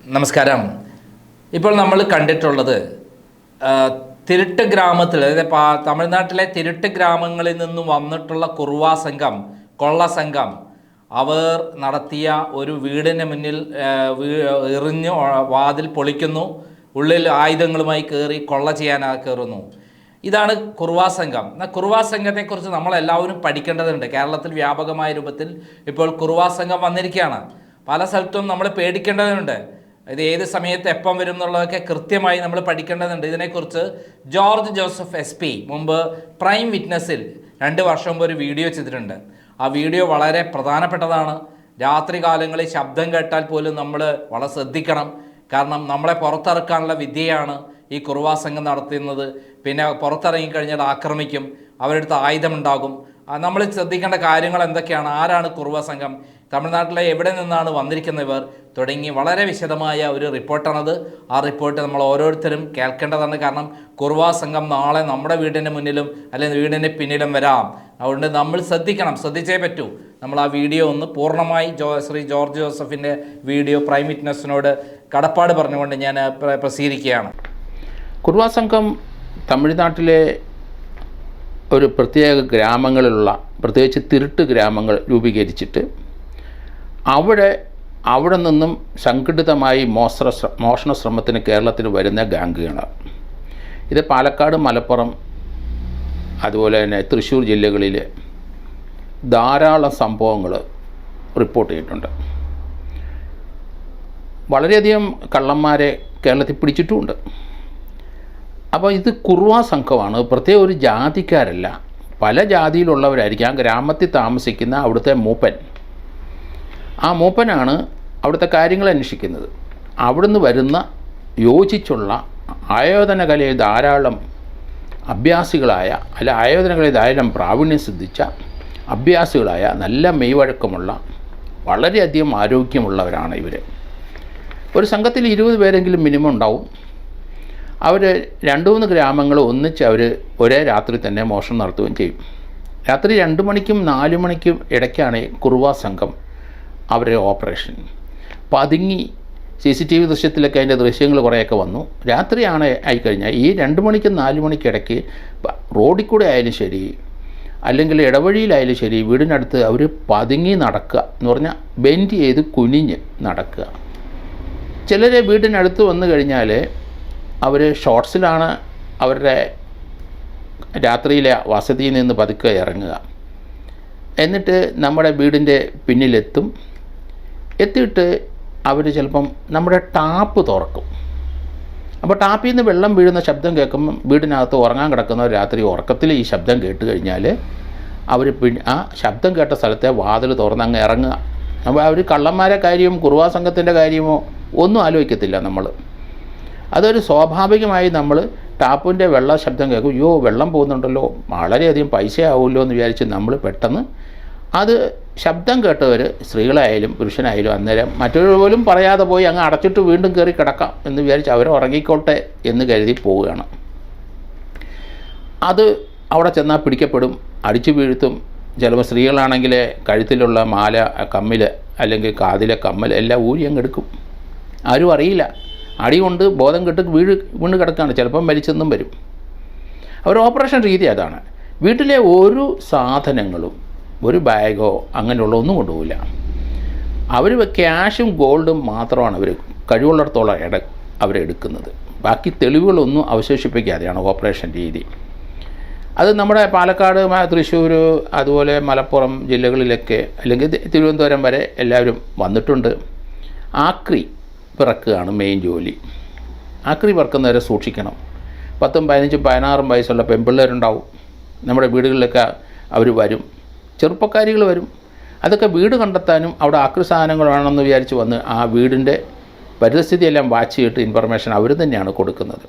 നമസ്കാരം. ഇപ്പോൾ നമ്മൾ കണ്ടിട്ടുള്ളത് തിരുട്ട് ഗ്രാമത്തിൽ, അതായത് തമിഴ്നാട്ടിലെ തിരുട്ട് ഗ്രാമങ്ങളിൽ നിന്നും വന്നിട്ടുള്ള കുറുവാ സംഘം, കൊള്ള സംഘം അവർ നടത്തിയ ഒരു വീടിന് മുന്നിൽ എറിഞ്ഞ് വാതിൽ പൊളിക്കുന്നു, ഉള്ളിൽ ആയുധങ്ങളുമായി കയറി കൊള്ള ചെയ്യാൻ കയറുന്നു. ഇതാണ് കുറുവാ സംഘം. എന്നാൽ കുറുവാ സംഘത്തെക്കുറിച്ച് നമ്മളെല്ലാവരും പഠിക്കേണ്ടതുണ്ട്. കേരളത്തിൽ വ്യാപകമായ രൂപത്തിൽ ഇപ്പോൾ കുറുവാ സംഘം വന്നിരിക്കുകയാണ്. പല സ്ഥലത്തും നമ്മൾ പേടിക്കേണ്ടതുണ്ട്. ഇത് ഏത് സമയത്ത് എപ്പം വരും എന്നുള്ളതൊക്കെ കൃത്യമായി നമ്മൾ പഠിക്കേണ്ടതുണ്ട്. ഇതിനെക്കുറിച്ച് ജോർജ് ജോസഫ് SP മുമ്പ് പ്രൈം വിറ്റ്നസ്സിൽ 2 വർഷം മുമ്പ് ഒരു വീഡിയോ ചെയ്തിട്ടുണ്ട്. ആ വീഡിയോ വളരെ പ്രധാനപ്പെട്ടതാണ്. രാത്രി കാലങ്ങളിൽ ശബ്ദം കേട്ടാൽ പോലും നമ്മൾ വളരെ ശ്രദ്ധിക്കണം. കാരണം നമ്മളെ പുറത്തിറക്കാനുള്ള വിദ്യയാണ് ഈ കുറുവാ സംഘം നടത്തുന്നത്. പിന്നെ പുറത്തിറങ്ങിക്കഴിഞ്ഞാൽ ആക്രമിക്കും, അവരെടുത്ത് ആയുധമുണ്ടാകും. നമ്മൾ ശ്രദ്ധിക്കേണ്ട കാര്യങ്ങൾ എന്തൊക്കെയാണ്, ആരാണ് കുറുവാ സംഘം, തമിഴ്നാട്ടിലെ എവിടെ നിന്നാണ് വന്നിരിക്കുന്നവർ തുടങ്ങി വളരെ വിശദമായ ഒരു റിപ്പോർട്ടാണത്. ആ റിപ്പോർട്ട് നമ്മൾ ഓരോരുത്തരും കേൾക്കേണ്ടതാണ്. കാരണം കുറുവാ സംഘം നാളെ നമ്മുടെ വീടിൻ്റെ മുന്നിലും അല്ലെങ്കിൽ വീടിൻ്റെ പിന്നിലും വരാം. അതുകൊണ്ട് നമ്മൾ ശ്രദ്ധിക്കണം, ശ്രദ്ധിച്ചേ പറ്റൂ. നമ്മൾ ആ വീഡിയോ ഒന്ന് പൂർണ്ണമായി ശ്രീ ജോർജ് ജോസഫിൻ്റെ വീഡിയോ പ്രൈം വിറ്റ്നസ്സിനോട് കടപ്പാട് പറഞ്ഞുകൊണ്ട് ഞാൻ പ്രസിദ്ധീകരിക്കുകയാണ്. കുറുവാ സംഘം തമിഴ്നാട്ടിലെ ഒരു പ്രത്യേക ഗ്രാമങ്ങളിലുള്ള, പ്രത്യേകിച്ച് തിരുട്ട് ഗ്രാമങ്ങൾ രൂപീകരിച്ചിട്ട് അവിടെ നിന്നും സംഘടിതമായി മോഷണ ശ്രമത്തിന് കേരളത്തിൽ വരുന്ന ഗാംഗുകളാണ്. ഇത് പാലക്കാട്, മലപ്പുറം, അതുപോലെ തന്നെ തൃശ്ശൂർ ജില്ലകളിൽ ധാരാളം സംഭവങ്ങൾ റിപ്പോർട്ട് ചെയ്തിട്ടുണ്ട്. വളരെയധികം കള്ളന്മാരെ കേരളത്തിൽ പിടിച്ചിട്ടുമുണ്ട്. അപ്പോൾ ഇത് കുറുവാ സംഘമാണ്. പ്രത്യേക ഒരു ജാതിക്കാരല്ല, പല ജാതിയിലുള്ളവരായിരിക്കും. ആ ഗ്രാമത്തിൽ താമസിക്കുന്ന അവിടുത്തെ മൂപ്പൻ, ആ മൂപ്പനാണ് അവിടുത്തെ കാര്യങ്ങൾ അന്വേഷിക്കുന്നത്. അവിടുന്ന് വരുന്ന യോജിച്ചുള്ള ആയോധന കലയിൽ ധാരാളം അഭ്യാസികളായ, ആയോധന കലയിൽ ധാരാളം പ്രാവീണ്യം സിദ്ധിച്ച അഭ്യാസികളായ, നല്ല മെയ്വഴക്കമുള്ള, വളരെയധികം ആരോഗ്യമുള്ളവരാണ് ഇവർ. ഒരു സംഘത്തിൽ 20 പേരെങ്കിലും മിനിമം ഉണ്ടാവും. അവർ 2-3 ഗ്രാമങ്ങൾ ഒന്നിച്ച് അവർ ഒരേ രാത്രി തന്നെ മോഷണം നടത്തുകയും ചെയ്യും. രാത്രി 2 മണിക്കും 4 മണിക്കും ഇടയ്ക്കാണ് കുറുവാ സംഘം അവരുടെ ഓപ്പറേഷൻ. പതുങ്ങി CCTV ദൃശ്യത്തിലൊക്കെ അതിൻ്റെ ദൃശ്യങ്ങൾ കുറേയൊക്കെ വന്നു. രാത്രിയാണ് ആയിക്കഴിഞ്ഞാൽ ഈ 2 മണിക്കും 4 മണിക്കിടയ്ക്ക് റോഡിൽ കൂടെ ആയാലും ശരി, അല്ലെങ്കിൽ ഇടവഴിയിലായാലും ശരി, വീടിനടുത്ത് അവർ പതുങ്ങി നടക്കുക എന്ന് പറഞ്ഞാൽ ബെൻഡ് ചെയ്ത് കുനിഞ്ഞ് നടക്കുക. ചിലർ വീടിനടുത്ത് വന്നു കഴിഞ്ഞാൽ അവർ ഷോർട്സിലാണ് അവരുടെ രാത്രിയിലെ വസതിയിൽ നിന്ന് പതുക്കെ ഇറങ്ങുക. എന്നിട്ട് നമ്മുടെ വീടിൻ്റെ പിന്നിലെത്തും. എത്തിയിട്ട് അവർ ചിലപ്പം നമ്മുടെ ടാപ്പ് തുറക്കും. അപ്പോൾ ടാപ്പിൽ നിന്ന് വെള്ളം വീഴുന്ന ശബ്ദം കേൾക്കുമ്പം വീടിനകത്ത് ഉറങ്ങാൻ കിടക്കുന്നവർ രാത്രി ഉറക്കത്തിൽ ഈ ശബ്ദം കേട്ട് കഴിഞ്ഞാൽ അവർ ആ ശബ്ദം കേട്ട സ്ഥലത്തെ വാതിൽ തുറന്ന് അങ്ങ് ഇറങ്ങുക. അപ്പോൾ അവർ കള്ളന്മാരെ കാര്യവും കുറുവാ സംഘത്തിൻ്റെ കാര്യമോ ഒന്നും ആലോചിക്കത്തില്ല നമ്മൾ. അതൊരു സ്വാഭാവികമായി നമ്മൾ ടാപ്പിൻ്റെ വെള്ള ശബ്ദം കേൾക്കും, അയ്യോ വെള്ളം പോകുന്നുണ്ടല്ലോ, വളരെയധികം പൈസ ആവുമല്ലോ എന്ന് വിചാരിച്ച് നമ്മൾ പെട്ടെന്ന് അത് ശബ്ദം കേട്ടവർ, സ്ത്രീകളായാലും പുരുഷനായാലും, അന്നേരം മറ്റൊരു പോലും പറയാതെ പോയി അങ്ങ് അടച്ചിട്ട് വീണ്ടും കയറി കിടക്കാം എന്ന് വിചാരിച്ച് അവർ ഉറങ്ങിക്കോട്ടെ എന്ന് കരുതി പോവുകയാണ്. അത് അവിടെ ചെന്നാൽ പിടിക്കപ്പെടും, അടിച്ചു വീഴ്ത്തും. ചിലപ്പോൾ സ്ത്രീകളാണെങ്കിൽ കഴുത്തിലുള്ള മാല, കമ്മിൽ അല്ലെങ്കിൽ കാതിലെ കമ്മൽ എല്ലാം ഊരി അങ്ങ് എടുക്കും. ആരും അറിയില്ല. അടി കൊണ്ട് ബോധം കെട്ട് വീണ് കിടക്കുകയാണ്, ചിലപ്പം മരിച്ചെന്നും വരും. അവർ ഓപ്പറേഷൻ രീതി അതാണ്. വീട്ടിലെ ഒരു സാധനങ്ങളും, ഒരു ബാഗോ അങ്ങനെയുള്ള ഒന്നും കൊണ്ടുപോകില്ല. അവർ ക്യാഷും ഗോൾഡും മാത്രമാണ് അവർ കഴിവുള്ളിടത്തോളം അവരെടുക്കുന്നത്. ബാക്കി തെളിവുകളൊന്നും അവശേഷിപ്പിക്കാതെയാണ് ഓപ്പറേഷൻ രീതി. അത് നമ്മുടെ പാലക്കാട്, തൃശ്ശൂർ, അതുപോലെ മലപ്പുറം ജില്ലകളിലൊക്കെ, അല്ലെങ്കിൽ തിരുവനന്തപുരം വരെ എല്ലാവരും വന്നിട്ടുണ്ട്. ആക്രി പിറക്കുകയാണ് മെയിൻ ജോലി. ആക്രി പിറക്കുന്നവരെ സൂക്ഷിക്കണം. 10, 15, 16 വയസ്സുള്ള പെൺപിള്ളേരുണ്ടാവും. നമ്മുടെ വീടുകളിലൊക്കെ അവർ വരും, ചെറുപ്പക്കാരികൾ വരും. അതൊക്കെ വീട് കണ്ടെത്താനും അവിടെ ആക്രി സാധനങ്ങളാണെന്ന് വിചാരിച്ച് വന്ന് ആ വീടിൻ്റെ പരിസ്ഥിതിയെല്ലാം വാച്ച് ചെയ്തിട്ട് ഇൻഫർമേഷൻ അവർ തന്നെയാണ് കൊടുക്കുന്നത്.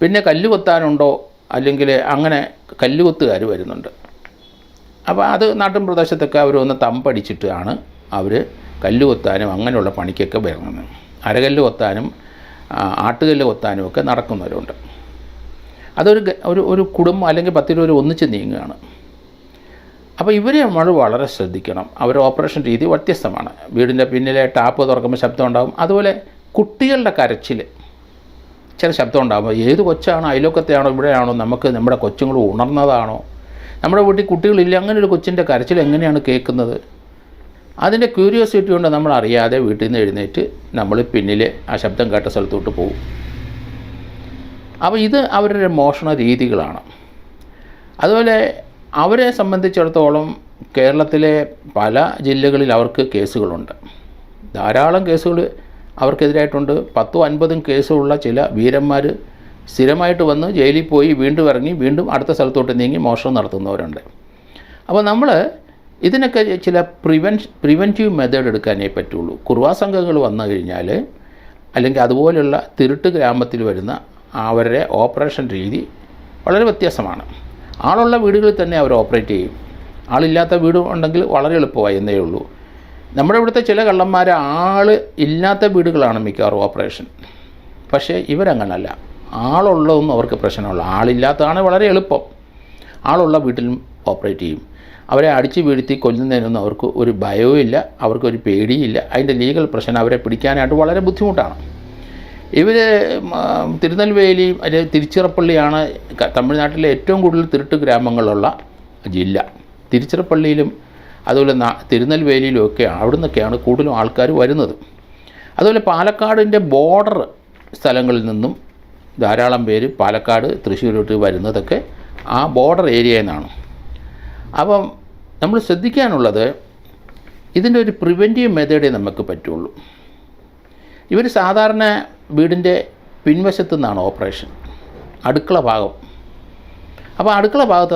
പിന്നെ കല്ല് കൊത്താനുണ്ടോ, അല്ലെങ്കിൽ അങ്ങനെ കല്ലുകൊത്തുകാർ വരുന്നുണ്ട്. അപ്പോൾ അത് നാട്ടിൻ പ്രദേശത്തൊക്കെ അവർ ഒന്ന് തമ്പടിച്ചിട്ടാണ് അവർ കല്ല് കൊത്താനും അങ്ങനെയുള്ള പണിക്കൊക്കെ വരുന്നത്. അരകല്ല് കൊത്താനും ആട്ടുകല്ല് കൊത്താനും ഒക്കെ നടക്കുന്നവരുണ്ട്. അതൊരു ഒരു കുടുംബം അല്ലെങ്കിൽ 10 രൂപ ഒന്നിച്ച് നീങ്ങുകയാണ്. അപ്പോൾ ഇവരെ നമ്മൾ വളരെ ശ്രദ്ധിക്കണം. അവരുടെ ഓപ്പറേഷൻ രീതി വ്യത്യസ്തമാണ്. വീടിൻ്റെ പിന്നിലെ ടാപ്പ് തുറക്കുമ്പോൾ ശബ്ദം ഉണ്ടാകും. അതുപോലെ കുട്ടികളുടെ കരച്ചിൽ, ചില ശബ്ദം ഉണ്ടാകുമ്പോൾ ഏത് കൊച്ചാണോ, അയലോക്കത്തെയാണോ ഇവിടെയാണോ, നമുക്ക് നമ്മുടെ കൊച്ചുങ്ങൾ ഉണർന്നതാണോ, നമ്മുടെ വീട്ടിൽ കുട്ടികളില്ല, അങ്ങനെ ഒരു കൊച്ചിൻ്റെ കരച്ചിൽ എങ്ങനെയാണ് കേൾക്കുന്നത്? അതിൻ്റെ ക്യൂരിയോസിറ്റി കൊണ്ട് നമ്മൾ അറിയാതെ വീട്ടിൽ നിന്ന് എഴുന്നേറ്റ് നമ്മൾ പിന്നിൽ ആ ശബ്ദം കേട്ട സ്ഥലത്തോട്ട് പോകും. അപ്പോൾ ഇത് അവരുടെ മോഷണ രീതികളാണ്. അതുപോലെ അവരെ സംബന്ധിച്ചിടത്തോളം കേരളത്തിലെ പല ജില്ലകളിൽ അവർക്ക് കേസുകളുണ്ട്, ധാരാളം കേസുകൾ അവർക്കെതിരായിട്ടുണ്ട്. 10-50 കേസുള്ള ചില വീരന്മാർ സ്ഥിരമായിട്ട് വന്ന് ജയിലിൽ പോയി വീണ്ടും ഇറങ്ങി വീണ്ടും അടുത്ത സ്ഥലത്തോട്ട് നീങ്ങി മോഷണം നടത്തുന്നവരുണ്ട്. അപ്പോൾ നമ്മൾ ഇതിനൊക്കെ ചില പ്രിവെൻറ്റീവ് മെത്തേഡ് എടുക്കാനേ പറ്റുള്ളൂ. കുർവാ സംഘങ്ങൾ വന്നു കഴിഞ്ഞാൽ, അല്ലെങ്കിൽ അതുപോലെയുള്ള തിരുട്ട് ഗ്രാമത്തിൽ വരുന്ന അവരുടെ ഓപ്പറേഷൻ രീതി വളരെ വ്യത്യാസമാണ്. ആളുള്ള വീടുകളിൽ തന്നെ അവർ ഓപ്പറേറ്റ് ചെയ്യും. ആളില്ലാത്ത വീട് ഉണ്ടെങ്കിൽ വളരെ എളുപ്പമായി എന്നേ ഉള്ളൂ. നമ്മുടെ ഇവിടുത്തെ ചില കള്ളന്മാർ ആൾ ഇല്ലാത്ത വീടുകളാണ് മിക്കവാറും ഓപ്പറേഷൻ. പക്ഷേ ഇവരങ്ങനല്ല, ആളുള്ളതൊന്നും അവർക്ക് പ്രശ്നമുള്ള, ആളില്ലാത്തതാണ് വളരെ എളുപ്പം. ആളുള്ള വീട്ടിലും ഓപ്പറേറ്റ് ചെയ്യും. അവരെ അടിച്ച് വീഴ്ത്തി കൊല്ലുന്നതിനൊന്നും അവർക്ക് ഒരു ഭയവും ഇല്ല, അവർക്കൊരു പേടിയില്ല. അതിൻ്റെ ലീഗൽ പ്രശ്നം അവരെ പിടിക്കാനായിട്ട് വളരെ ബുദ്ധിമുട്ടാണ്. ഇവർ തിരുനെൽവേലി അല്ലെങ്കിൽ തിരുച്ചിറപ്പള്ളിയാണ് തമിഴ്നാട്ടിലെ ഏറ്റവും കൂടുതൽ തിരുട്ട് ഗ്രാമങ്ങളുള്ള ജില്ല. തിരുച്ചിറപ്പള്ളിയിലും അതുപോലെ തിരുനെൽവേലിയിലും ഒക്കെ അവിടെ നിന്നൊക്കെയാണ് കൂടുതലും ആൾക്കാർ വരുന്നത്. അതുപോലെ പാലക്കാടിൻ്റെ ബോർഡർ സ്ഥലങ്ങളിൽ നിന്നും ധാരാളം പേര് പാലക്കാട് തൃശ്ശൂരോട്ട് വരുന്നതൊക്കെ ആ ബോർഡർ ഏരിയയിൽ നിന്നാണ്. അപ്പം നമ്മൾ ശ്രദ്ധിക്കാനുള്ളത്, ഇതിൻ്റെ ഒരു പ്രിവെൻറ്റീവ് മെത്തേഡേ നമുക്ക് പറ്റുള്ളൂ. ഇവർ സാധാരണ വീടിൻ്റെ പിൻവശത്തു നിന്നാണ് ഓപ്പറേഷൻ, അടുക്കള ഭാഗം. അപ്പോൾ അടുക്കള ഭാഗത്ത്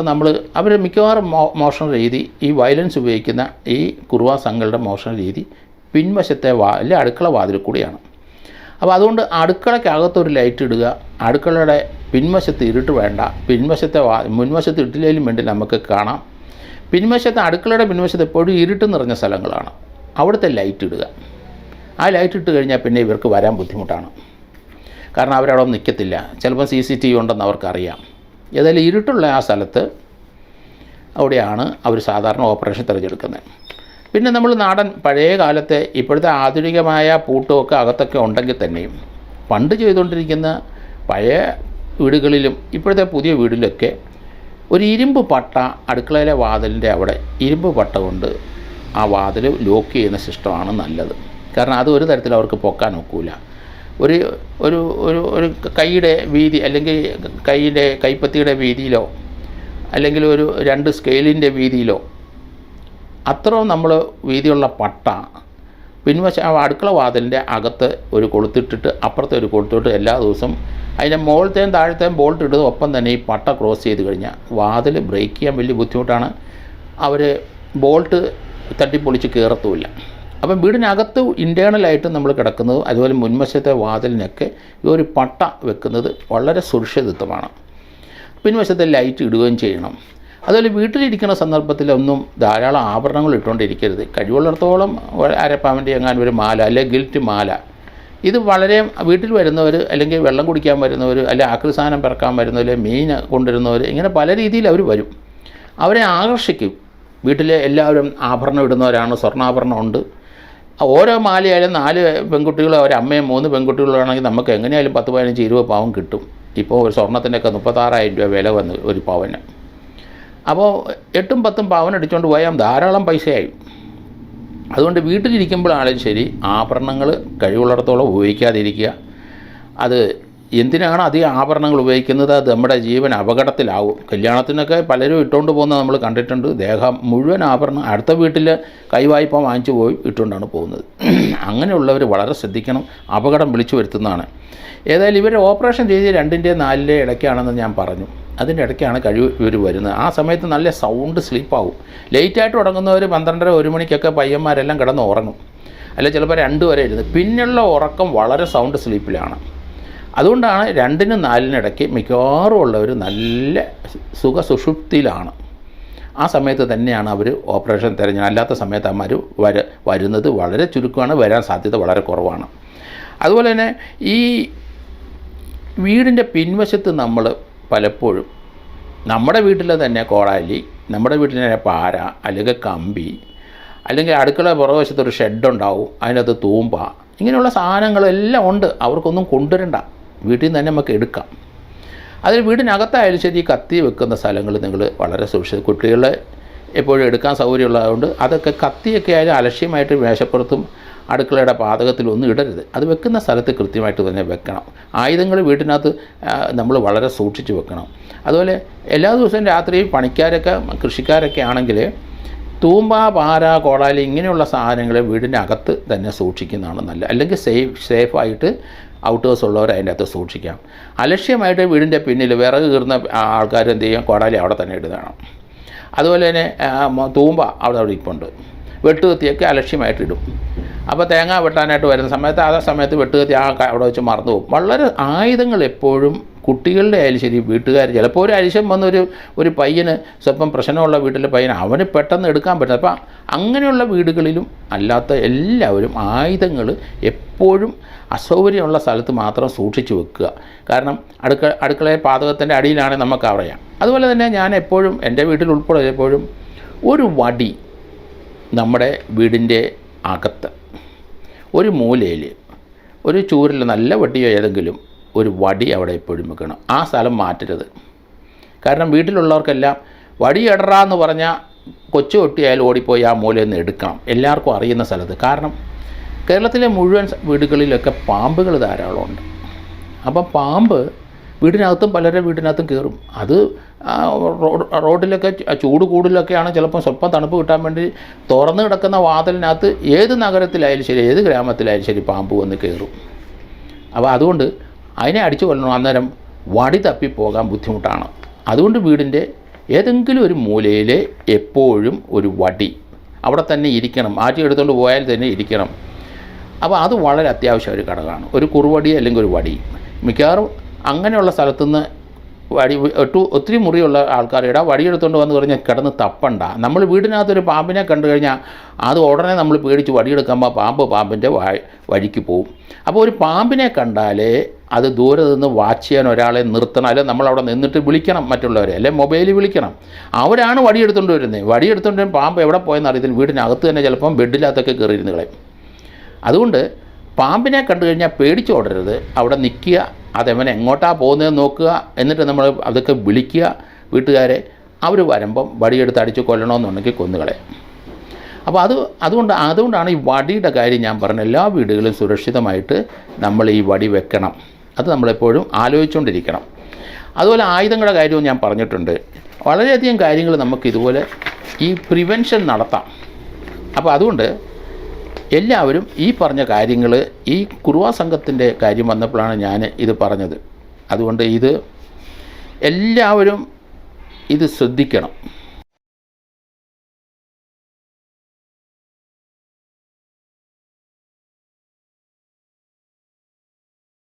അവർ മിക്കവാറും മോഷണ രീതി, ഈ വയലൻസ് ഉപയോഗിക്കുന്ന ഈ കുർവാ സംഘങ്ങളുടെ മോഷണ രീതി പിൻവശത്തെ അല്ലെ അടുക്കള വാതിൽ കൂടിയാണ്. അപ്പോൾ അതുകൊണ്ട് അടുക്കളയ്ക്കകത്തൊരു ലൈറ്റ് ഇടുക, അടുക്കളയുടെ പിൻവശത്ത് ഇരുട്ട് വേണ്ട, മുൻവശത്ത് ഇട്ടില്ലെങ്കിലും വേണ്ടി നമുക്ക് കാണാം. അടുക്കളയുടെ പിൻവശത്ത് എപ്പോഴും ഇരുട്ട് നിറഞ്ഞ സ്ഥലങ്ങളാണ്, അവിടുത്തെ ലൈറ്റ് ഇടുക. ആ ലൈറ്റ് ഇട്ട് കഴിഞ്ഞാൽ പിന്നെ ഇവർക്ക് വരാൻ ബുദ്ധിമുട്ടാണ്. കാരണം അവരവിടെ നിൽക്കത്തില്ല, ചിലപ്പോൾ CCTV ഉണ്ടെന്ന് അവർക്കറിയാം. ഏതായാലും ഇരുട്ടുള്ള ആ സ്ഥലത്ത് അവിടെയാണ് അവർ സാധാരണ ഓപ്പറേഷൻ തിരഞ്ഞെടുക്കുന്നത്. പിന്നെ നമ്മൾ നാടൻ പഴയ കാലത്തെ ഇപ്പോഴത്തെ ആധുനികമായ പൂട്ടുമൊക്കെ അകത്തൊക്കെ ഉണ്ടെങ്കിൽ തന്നെയും പണ്ട് ചെയ്തുകൊണ്ടിരിക്കുന്ന പഴയ വീടുകളിലും ഇപ്പോഴത്തെ പുതിയ വീടിലൊക്കെ ഒരു ഇരുമ്പ് പട്ട അടുക്കളയിലെ വാതിലിൻ്റെ അവിടെ ഇരുമ്പ് പട്ട കൊണ്ട് ആ വാതിൽ ലോക്ക് ചെയ്യുന്ന സിസ്റ്റമാണ് നല്ലത്. കാരണം അത് ഒരു തരത്തിൽ അവർക്ക് പൊക്കാൻ ഒക്കില്ല. ഒരു ഒരു ഒരു ഒരു കൈയുടെ വീതി, അല്ലെങ്കിൽ കൈപ്പത്തിയുടെ വീതിയിലോ, അല്ലെങ്കിൽ ഒരു 2 സ്കെയിലിൻ്റെ വീതിയിലോ അത്രയും നമ്മൾ വീതിയുള്ള പട്ട അടുക്കള വാതിലിൻ്റെ അകത്ത് ഒരു കൊളുത്തിട്ടിട്ട് അപ്പുറത്തെ ഒരു കൊളുത്തിട്ട് എല്ലാ ദിവസവും അതിൻ്റെ മുകളിലത്തെയും താഴത്തെയും ബോൾട്ട് ഇടുന്നത്. ഒപ്പം തന്നെ ഈ പട്ട ക്രോസ് ചെയ്ത് കഴിഞ്ഞാൽ വാതിൽ ബ്രേക്ക് ചെയ്യാൻ വലിയ ബുദ്ധിമുട്ടാണ്. അവർ ബോൾട്ട് തട്ടിപ്പൊളിച്ച് കയറത്തുമില്ല. അപ്പം വീടിനകത്ത് ഇൻറ്റേർണലായിട്ട് നമ്മൾ കിടക്കുന്നത്, അതുപോലെ മുൻവശത്തെ വാതിലിനൊക്കെ ഈ ഒരു പട്ട വെക്കുന്നത് വളരെ സുരക്ഷിതത്വമാണ്. പിൻവശത്തെ ലൈറ്റ് ഇടുകയും ചെയ്യണം. അതുപോലെ വീട്ടിലിരിക്കുന്ന സന്ദർഭത്തിലൊന്നും ധാരാളം ആഭരണങ്ങൾ ഇട്ടുകൊണ്ടിരിക്കരുത്. കഴിവുള്ളിടത്തോളം അരപ്പവൻ്റെ എങ്ങാനും ഒരു മാല, അല്ലെങ്കിൽ ഗിൽറ്റ് മാല, ഇത് വളരെ വീട്ടിൽ വരുന്നവർ, അല്ലെങ്കിൽ വെള്ളം കുടിക്കാൻ വരുന്നവർ, അല്ലെങ്കിൽ ആക്രിസാധനം പിറക്കാൻ വരുന്നവർ, മീൻ കൊണ്ടുവരുന്നവർ, ഇങ്ങനെ പല രീതിയിൽ അവർ വരും. അവരെ ആകർഷിക്കും. വീട്ടിലെ എല്ലാവരും ആഭരണം ഇടുന്നവരാണ്, സ്വർണ്ണാഭരണം ഉണ്ട്. ഓരോ മാലയായാലും 4 പെൺകുട്ടികളോ ഒരു അമ്മയും 3 പെൺകുട്ടികളാണെങ്കിൽ നമുക്ക് എങ്ങനെയായാലും 10, 15, 20 പവൻ കിട്ടും. ഇപ്പോൾ ഒരു സ്വർണ്ണത്തിൻ്റെയൊക്കെ 36,000 രൂപ വില വന്ന് ഒരു പവന്. അപ്പോൾ 8ഉം 10ഉം പവൻ അടിച്ചുകൊണ്ട് പോയാൽ ധാരാളം പൈസയായി. അതുകൊണ്ട് വീട്ടിലിരിക്കുമ്പോഴാണെങ്കിലും ശരി ആഭരണങ്ങൾ കഴിവുള്ളിടത്തോളം ഉപയോഗിക്കാതിരിക്കുക. അത് എന്തിനാണ് അധികം ആഭരണങ്ങൾ ഉപയോഗിക്കുന്നത്? അത് നമ്മുടെ ജീവൻ അപകടത്തിലാവും. കല്യാണത്തിനൊക്കെ പലരും ഇട്ടുകൊണ്ട് പോകുന്നത് നമ്മൾ കണ്ടിട്ടുണ്ട്. ദേഹം മുഴുവൻ ആഭരണം അടുത്ത വീട്ടിൽ കൈവായ്പ വാങ്ങിച്ചു പോയി ഇട്ടുകൊണ്ടാണ് പോകുന്നത്. അങ്ങനെയുള്ളവർ വളരെ ശ്രദ്ധിക്കണം, അപകടം വിളിച്ചു വരുത്തുന്നതാണ്. ഏതായാലും ഇവരുടെ ഓപ്പറേഷൻ രീതി 2-ൻ്റെയും 4-ൻ്റെയും ഇടയ്ക്കാണെന്ന് ഞാൻ പറഞ്ഞു. അതിൻ്റെ ഇടയ്ക്കാണ് ഇവർ വരുന്നത്. ആ സമയത്ത് നല്ല സൗണ്ട് സ്ലീപ്പാവും. ലേറ്റായിട്ട് തുടങ്ങുന്നവർ 12:30, 1 മണിക്കൊക്കെ പയ്യന്മാരെല്ലാം കിടന്ന് ഉറങ്ങും, അല്ല ചിലപ്പോൾ 2 വരെ ഇരുന്ന്. പിന്നെയുള്ള ഉറക്കം വളരെ സൗണ്ട് സ്ലീപ്പിലാണ്. അതുകൊണ്ടാണ് 2-നും 4-നും ഇടയ്ക്ക് മിക്കവാറും ഉള്ളവർ നല്ല സുഷുപ്തിയിലാണ്. ആ സമയത്ത് തന്നെയാണ് അവർ ഓപ്പറേഷൻ അല്ലാത്ത സമയത്ത് അമ്മമാർ വരുന്നത് വളരെ ചുരുക്കമാണ്, വരാൻ സാധ്യത വളരെ കുറവാണ്. അതുപോലെ തന്നെ ഈ വീടിൻ്റെ പിൻവശത്ത് നമ്മൾ പലപ്പോഴും നമ്മുടെ വീട്ടിലെ തന്നെ കോടാലി, നമ്മുടെ വീട്ടിലെ തന്നെ പാര, അല്ലെങ്കിൽ കമ്പി, അല്ലെങ്കിൽ അടുക്കള പുറകുവശത്തൊരു ഷെഡുണ്ടാവും, അതിനകത്ത് തൂമ്പ, ഇങ്ങനെയുള്ള സാധനങ്ങളെല്ലാം ഉണ്ട്. അവർക്കൊന്നും കൊണ്ടുവരണ്ട, വീട്ടിൽ നിന്ന് തന്നെ നമുക്ക് എടുക്കാം. അതിൽ വീടിനകത്തായാലും ശരി കത്തി വെക്കുന്ന സ്ഥലങ്ങൾ നിങ്ങൾ വളരെ സൂക്ഷിച്ച്, കുട്ടികളെ എപ്പോഴും എടുക്കാൻ സൗകര്യമുള്ളതുകൊണ്ട് അതൊക്കെ കത്തിയൊക്കെ ആയാലും അലക്ഷ്യമായിട്ട് മേശപ്പുറത്തും അടുക്കളയുടെ പാതകത്തിലൊന്നും ഇടരുത്. അത് വെക്കുന്ന സ്ഥലത്ത് കൃത്യമായിട്ട് തന്നെ വെക്കണം. ആയുധങ്ങൾ വീട്ടിനകത്ത് നമ്മൾ വളരെ സൂക്ഷിച്ച് വെക്കണം. അതുപോലെ എല്ലാ ദിവസവും രാത്രി പണിക്കാരൊക്കെ കൃഷിക്കാരൊക്കെ ആണെങ്കിൽ തൂമ്പ, പാര, കോടാലി ഇങ്ങനെയുള്ള സാധനങ്ങൾ വീടിൻ്റെ അകത്ത് തന്നെ സൂക്ഷിക്കുന്നതാണ് നല്ലത്. അല്ലെങ്കിൽ സേഫായിട്ട് ഔട്ട്ഡോഴ്സ് ഉള്ളവർ അതിൻ്റെ അകത്ത് സൂക്ഷിക്കാം. അലക്ഷ്യമായിട്ട് വീടിൻ്റെ പിന്നിൽ വിറക് കീറുന്ന ആൾക്കാർ എന്ത് ചെയ്യും, കോടാലി അവിടെ തന്നെ ഇടുന്നതാണ്. അതുപോലെ തന്നെ തൂമ്പ അവിടെ ഇരിപ്പുണ്ട്. വെട്ടുകത്തിയൊക്കെ അലക്ഷ്യമായിട്ട് ഇടും. അപ്പോൾ തേങ്ങ വെട്ടാനായിട്ട് വരുന്ന സമയത്ത് ആ സമയത്ത് വെട്ടുകത്തി അവിടെ വെച്ച് മറന്നു പോകും. വളരെ ആയുധങ്ങൾ എപ്പോഴും കുട്ടികളുടെ ആയാലും ശരി, വീട്ടുകാർ ചിലപ്പോൾ ഒരു അരിശം വന്നൊരു പയ്യന് സ്വല്പം പ്രശ്നമുള്ള വീട്ടിലെ പയ്യന് അവന് പെട്ടെന്ന് എടുക്കാൻ പറ്റും. അപ്പോൾ അങ്ങനെയുള്ള വീടുകളിലും അല്ലാത്ത എല്ലാവരും ആയുധങ്ങൾ എപ്പോഴും അസൗകര്യമുള്ള സ്ഥലത്ത് മാത്രം സൂക്ഷിച്ച് വെക്കുക. കാരണം അടുക്കളയിൽ പാതകത്തിൻ്റെ അടിയിലാണെങ്കിൽ നമുക്ക് അറിയാം. അതുപോലെ തന്നെ ഞാൻ എപ്പോഴും എൻ്റെ വീട്ടിൽ ഉൾപ്പെടെ എപ്പോഴും ഒരു വടി നമ്മുടെ വീടിൻ്റെ അകത്ത് ഒരു മൂലയിൽ ഒരു ചൂരിൽ നല്ല വടിയോ ഏതെങ്കിലും ഒരു വടി അവിടെ എപ്പോഴും വെക്കണം. ആ സ്ഥലം മാറ്റരുത്. കാരണം വീട്ടിലുള്ളവർക്കെല്ലാം വടി ഇടറാന്ന് പറഞ്ഞാൽ കൊച്ചു കൊട്ടിയായാലും ഓടിപ്പോയി ആ മൂലയിൽ നിന്ന് എടുക്കണം, എല്ലാവർക്കും അറിയുന്ന സ്ഥലത്ത്. കാരണം കേരളത്തിലെ മുഴുവൻ വീടുകളിലൊക്കെ പാമ്പുകൾ ധാരാളമുണ്ട്. അപ്പം പാമ്പ് വീടിനകത്തും പലരുടെ വീടിനകത്തും കയറും. അത് റോഡിലൊക്കെ ചൂട് കൂടുതലൊക്കെയാണ് ചിലപ്പോൾ സ്വല്പം തണുപ്പ് കിട്ടാൻ വേണ്ടി തുറന്ന് കിടക്കുന്ന വാതിലിനകത്ത് ഏത് നഗരത്തിലായാലും ശരി, ഏത് ഗ്രാമത്തിലായാലും ശരി പാമ്പ് വന്ന് കയറും. അപ്പോൾ അതുകൊണ്ട് അതിനെ അടിച്ചു കൊല്ലണം. അന്നേരം വടി തപ്പിപ്പോകാൻ ബുദ്ധിമുട്ടാണ്. അതുകൊണ്ട് വീടിൻ്റെ ഏതെങ്കിലും ഒരു മൂലയിൽ എപ്പോഴും ഒരു വടി അവിടെ തന്നെ ഇരിക്കണം. മാറ്റി എടുത്തുകൊണ്ട് പോയാൽ തന്നെ ഇരിക്കണം. അപ്പോൾ അത് വളരെ അത്യാവശ്യം ഒരു ഘടകമാണ്. ഒരു കുറുവടി അല്ലെങ്കിൽ ഒരു വടി. മിക്കവാറും അങ്ങനെയുള്ള സ്ഥലത്തുനിന്ന് വടി ഒത്തിരി മുറിയുള്ള ആൾക്കാരുടെ വടിയെടുത്തുകൊണ്ട് വന്ന് പറഞ്ഞാൽ കിടന്ന് തപ്പണ്ട. നമ്മൾ വീടിനകത്തൊരു പാമ്പിനെ കണ്ടു കഴിഞ്ഞാൽ അത് ഉടനെ നമ്മൾ പേടിച്ച് വടിയെടുക്കുമ്പോൾ പാമ്പിൻ്റെ വഴിക്ക് പോവും. അപ്പോൾ ഒരു പാമ്പിനെ കണ്ടാലേ അത് ദൂരെ നിന്ന് വാച്ച് ചെയ്യാൻ ഒരാളെ നിർത്തണം. അല്ലെങ്കിൽ നമ്മളവിടെ നിന്നിട്ട് വിളിക്കണം മറ്റുള്ളവരെ, അല്ലെങ്കിൽ മൊബൈലിൽ വിളിക്കണം. അവരാണ് വടിയെടുത്തുകൊണ്ട് വരുന്നത്. വടിയെടുത്തുകൊണ്ട് പാമ്പ് എവിടെ പോയെന്ന് അറിയത്തില്ല. വീടിനകത്ത് തന്നെ ചിലപ്പം ബെഡിനകത്തൊക്കെ കയറിയിരുന്ന് കളയും. അതുകൊണ്ട് പാമ്പിനെ കണ്ടു കഴിഞ്ഞാൽ പേടിച്ചോടരുത്, അവിടെ നിൽക്കുക, അതെവനെ എങ്ങോട്ടാണ് പോകുന്നതെന്ന് നോക്കുക. എന്നിട്ട് നമ്മൾ അതൊക്കെ വിളിക്കുക വീട്ടുകാരെ. അവർ വരുമ്പം വടിയെടുത്ത് അടിച്ച് കൊല്ലണമെന്നുണ്ടെങ്കിൽ കൊന്നുകളയാം. അപ്പോൾ അതുകൊണ്ടാണ് ഈ വടിയുടെ കാര്യം ഞാൻ പറഞ്ഞത്. എല്ലാ വീടുകളിലും സുരക്ഷിതമായിട്ട് നമ്മൾ ഈ വടി വെക്കണം. അത് നമ്മളെപ്പോഴും ആലോചിച്ചുകൊണ്ടിരിക്കണം. അതുപോലെ ആയുധങ്ങളുടെ കാര്യവും ഞാൻ പറഞ്ഞിട്ടുണ്ട്. വളരെയധികം കാര്യങ്ങൾ നമുക്കിതുപോലെ ഈ പ്രിവെൻഷൻ നടത്താം. അപ്പോൾ അതുകൊണ്ട് എല്ലാവരും ഈ പറഞ്ഞ കാര്യങ്ങൾ, ഈ കുറുവാ സംഘത്തിൻ്റെ കാര്യം വന്നപ്പോഴാണ് ഞാൻ ഇത് പറഞ്ഞത്. അതുകൊണ്ട് എല്ലാവരും ഇത് ശ്രദ്ധിക്കണം.